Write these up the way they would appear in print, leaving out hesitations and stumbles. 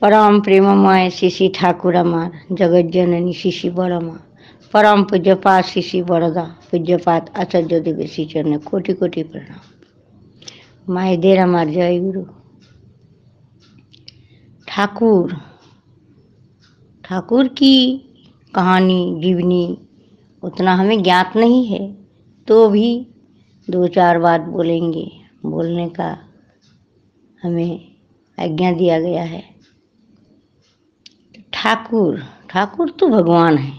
परम प्रेममय शिशि ठाकुर अमार जगत जननी शिशि बड़मा परम पूज्यपात शिशि बरदा पूज्यपात आचार्य देवेशी चरण कोटि कोटि प्रणाम। मायदेर अमार जय गुरु। ठाकुर ठाकुर की कहानी जीवनी उतना हमें ज्ञात नहीं है, तो भी दो चार बात बोलेंगे। बोलने का हमें आज्ञा दिया गया है। ठाकुर ठाकुर तो भगवान है।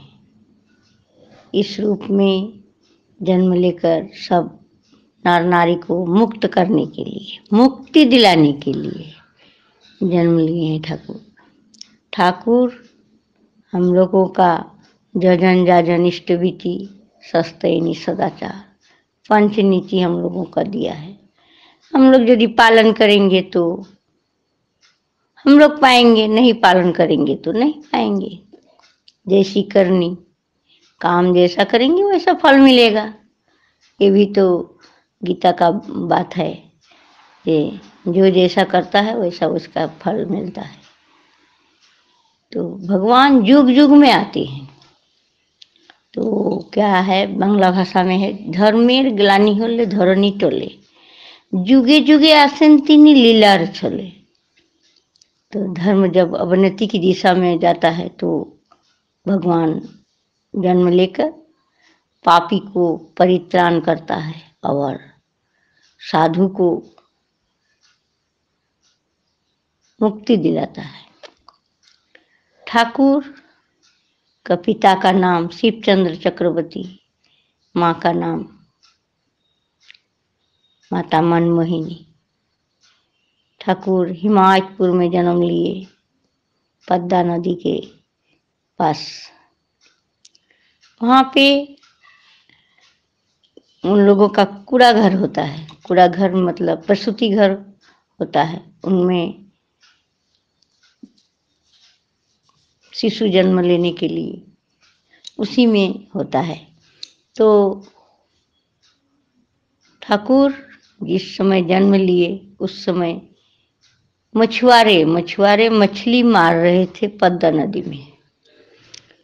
इस रूप में जन्म लेकर सब नर नारी को मुक्त करने के लिए, मुक्ति दिलाने के लिए जन्म लिए हैं ठाकुर। ठाकुर हम लोगों का जजन जाजन इष्ट विधि सस्तैनी सदाचार पंच नीति हम लोगों का दिया है। हम लोग यदि पालन करेंगे तो हम लोग पाएंगे, नहीं पालन करेंगे तो नहीं पाएंगे। जैसी करनी, काम जैसा करेंगे वैसा फल मिलेगा। ये भी तो गीता का बात है कि जो जैसा करता है वैसा उसका फल मिलता है। तो भगवान युग युग में आते हैं। तो क्या है, बांग्ला भाषा में है, धर्मेर ग्लानि होले धरणी टले जुगे जुगे आसेन तिनी लीलार छले। तो धर्म जब अवनति की दिशा में जाता है तो भगवान जन्म लेकर पापी को परित्राण करता है और साधु को मुक्ति दिलाता है। ठाकुर का पिता का नाम शिवचंद्र चक्रवर्ती, माँ का नाम माता मनमोहिनी। ठाकुर हिमायतपुर में जन्म लिए, पद्मा नदी के पास। वहाँ पे उन लोगों का कूड़ा घर होता है। कूड़ा घर मतलब प्रसूति घर होता है। उनमें शिशु जन्म लेने के लिए उसी में होता है। तो ठाकुर जिस समय जन्म लिए उस समय मछुआरे मछली मार रहे थे पद्मा नदी में।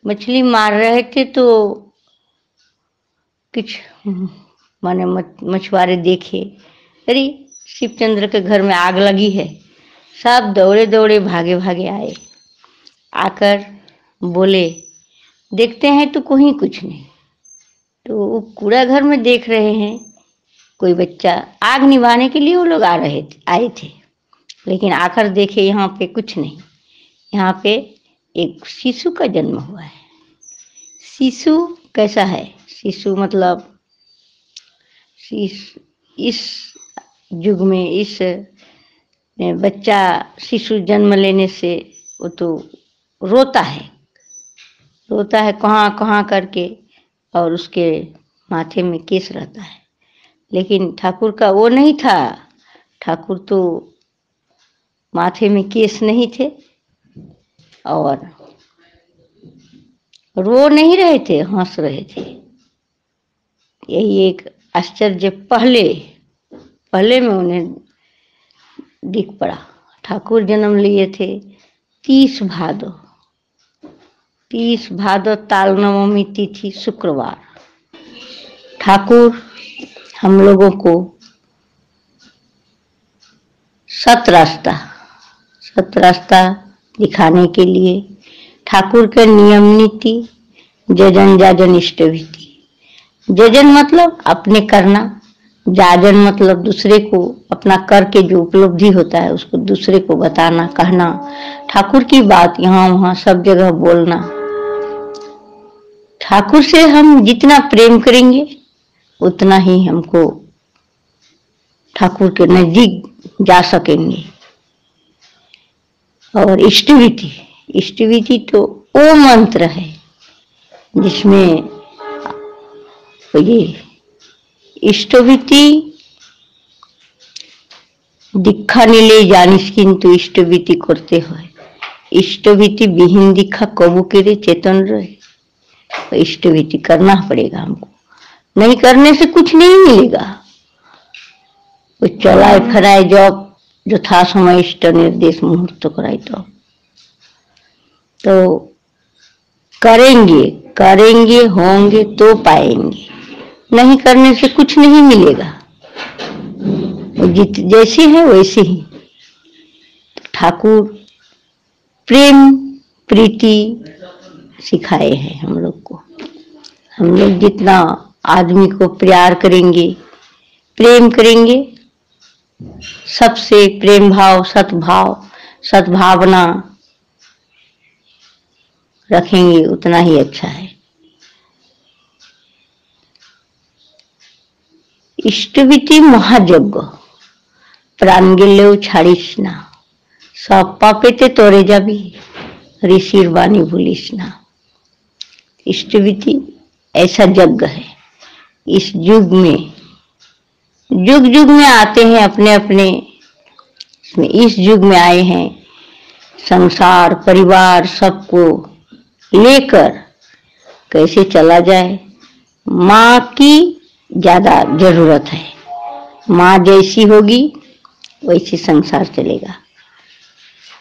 मछली मार रहे थे तो कुछ माने मछुआरे देखे, अरे शिवचंद्र के घर में आग लगी है। सब दौड़े दौड़े भागे भागे आए। आकर बोले, देखते हैं तो कहीं कुछ नहीं। तो वो कूड़ा घर में देख रहे हैं कोई बच्चा, आग निभाने के लिए वो लोग आए थे। लेकिन आकर देखे यहाँ पे कुछ नहीं। यहाँ पे एक शिशु का जन्म हुआ है। शिशु कैसा है? शिशु मतलब इस युग में इस बच्चा शिशु जन्म लेने से वो तो रोता है कहाँ कहाँ करके, और उसके माथे में केस रहता है। लेकिन ठाकुर का वो नहीं था। ठाकुर तो माथे में केस नहीं थे और रो नहीं रहे थे, हंस रहे थे। यही एक आश्चर्य पहले में उन्हें दिख पड़ा। ठाकुर जन्म लिए थे 30 भादो ताल नवमी तिथि शुक्रवार। ठाकुर हम लोगों को सत रास्ता दिखाने के लिए ठाकुर के नियम नीति जजन जाजन इष्ट विधि। जजन मतलब अपने करना, जाजन मतलब दूसरे को अपना करके जो उपलब्धि होता है उसको दूसरे को बताना, कहना, ठाकुर की बात यहाँ वहाँ सब जगह बोलना। ठाकुर से हम जितना प्रेम करेंगे उतना ही हमको ठाकुर के नजदीक जा सकेंगे। और इष्टविधि तो वो मंत्र है जिसमें ये इष्टविधि दीक्षा निले जानिस किंतु इष्टविधि करते हैं। इष्टविधि विहीन दीक्षा कबू करे चेतन रहे। इष्टविधि करना पड़ेगा हमको, नहीं करने से कुछ नहीं मिलेगा। वो चलाए फराए जब जो था समय इष्ट निर्देश मुहूर्त कराई तो तो करेंगे करेंगे होंगे तो पाएंगे, नहीं करने से कुछ नहीं मिलेगा। जैसे है वैसे ही। ठाकुर प्रेम प्रीति सिखाए हैं हम लोग को। हम लोग जितना आदमी को प्यार करेंगे, प्रेम करेंगे, सबसे प्रेम भाव, सद्भावना रखेंगे, उतना ही अच्छा है। इष्टविति महायज्ञ प्राण गेलेও ছাড়িস না, सब पापेते तोरे जाबी, ऋषिर वाणी भूलिस ना। इष्टविति ऐसा यज्ञ है। इस युग में, युग युग में आते हैं अपने अपने, इस युग में आए हैं संसार परिवार सबको लेकर कैसे चला जाए। माँ की ज्यादा जरूरत है। माँ जैसी होगी वैसे संसार चलेगा।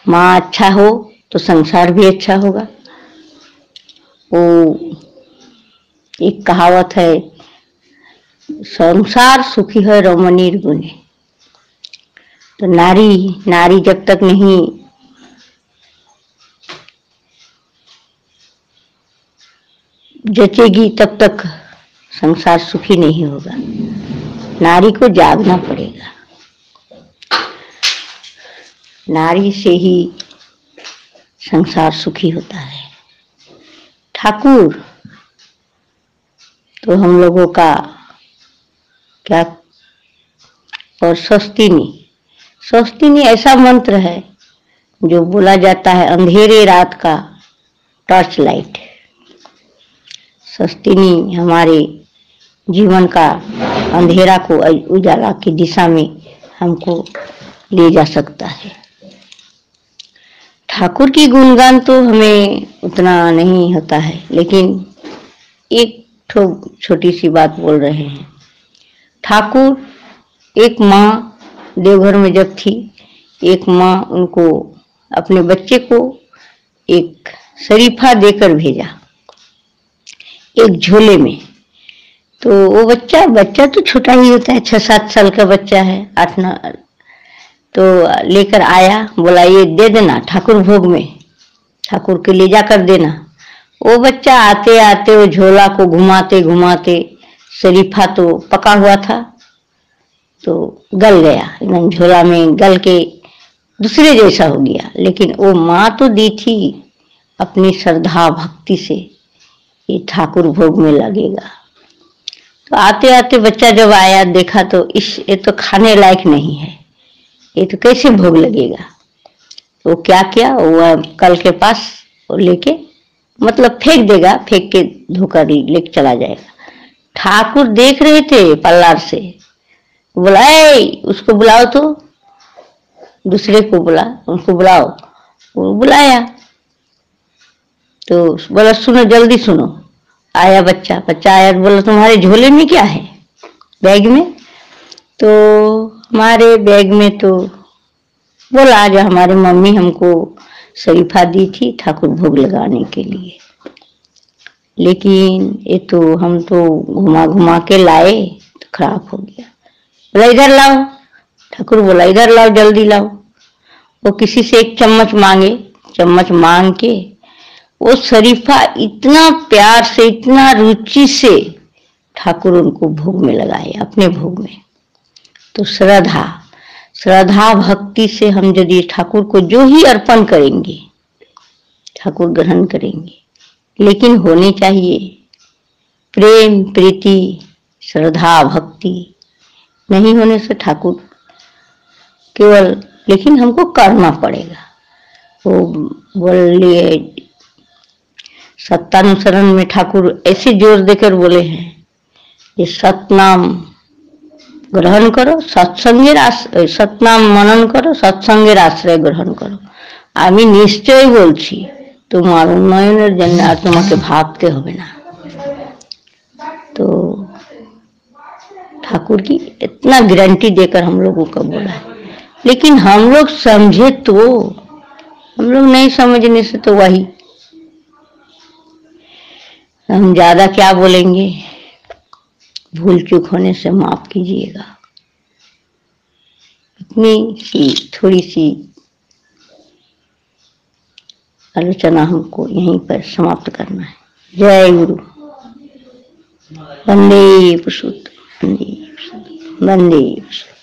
माँ अच्छा हो तो संसार भी अच्छा होगा। वो एक कहावत है, संसार सुखी है रमणीर गुणे। तो नारी जब तक नहीं जचेगी तब तक संसार सुखी नहीं होगा। नारी को जागना पड़ेगा। नारी से ही संसार सुखी होता है। ठाकुर तो हम लोगों का क्या, और स्वस्तिनी ऐसा मंत्र है जो बोला जाता है अंधेरे रात का टॉर्च लाइट। स्वस्तिनी हमारे जीवन का अंधेरा को उजाला की दिशा में हमको ले जा सकता है। ठाकुर की गुणगान तो हमें उतना नहीं होता है, लेकिन एक छोटी सी बात बोल रहे हैं। ठाकुर एक माँ देवघर में जब थी, एक माँ उनको अपने बच्चे को एक शरीफा देकर भेजा एक झोले में। तो वो बच्चा तो छोटा ही होता है, 6-7 साल का बच्चा है, 8-9, तो लेकर आया, बोला ये दे देना ठाकुर भोग में, ठाकुर के ले जाकर देना। वो बच्चा आते आते वो झोला को घुमाते घुमाते, शरीफा तो पका हुआ था तो गल गया, एकदम झोला में गल के दूसरे जैसा हो गया। लेकिन वो माँ तो दी थी अपनी श्रद्धा भक्ति से, ये ठाकुर भोग में लगेगा। तो आते आते बच्चा जब आया देखा तो ये तो खाने लायक नहीं है, ये तो कैसे भोग लगेगा। तो क्या किया, वो कल के पास वो लेके मतलब फेंक देगा, फेंक के धोकर लेके चला जाएगा। ठाकुर देख रहे थे पल्लार से, बोला उसको बुलाओ, तो दूसरे को बोला उनको बुलाओ। वो बुलाया तो बोला सुनो जल्दी सुनो। आया बच्चा आया, बोला तुम्हारे झोले में क्या है, बैग में? तो हमारे बैग में तो बोला आज हमारी मम्मी हमको शरीफा दी थी ठाकुर भोग लगाने के लिए, लेकिन ये तो हम तो घुमा घुमा के लाए तो खराब हो गया। बोला इधर लाओ, ठाकुर बोला इधर लाओ, जल्दी लाओ। वो किसी से एक चम्मच मांगे, चम्मच मांग के वो शरीफा इतना प्यार से इतना रुचि से ठाकुर उनको भोग में लगाए, अपने भोग में। तो श्रद्धा भक्ति से हम यदि ठाकुर को जो ही अर्पण करेंगे ठाकुर ग्रहण करेंगे, लेकिन होनी चाहिए प्रेम प्रीति श्रद्धा भक्ति। नहीं होने से ठाकुर केवल, लेकिन हमको करना पड़ेगा। वो बोलिए सत्यानुसरण में ठाकुर ऐसे जोर देकर बोले हैं ये सतनाम ग्रहण करो, सतनाम मनन करो, सत्संगेर आश्रय ग्रहण करो। আমি নিশ্চয় বলছি তোমার উন্নয়নের জন্য আর তোমাকে ভাবতে হবে ना। तो ठाकुर की इतना गारंटी देकर हम लोगों को बोला है, लेकिन हम लोग समझे तो, हम लोग नहीं समझने से तो वही हम ज्यादा क्या बोलेंगे, भूल चूक होने से माफ कीजिएगा। इतनी सी थोड़ी सी आलोचना हमको यहीं पर समाप्त करना है। जय गुरु। वंदे पुरुषोत्तम, वंदे पुरुषोत्तम, वंदे पुरुषोत्तम।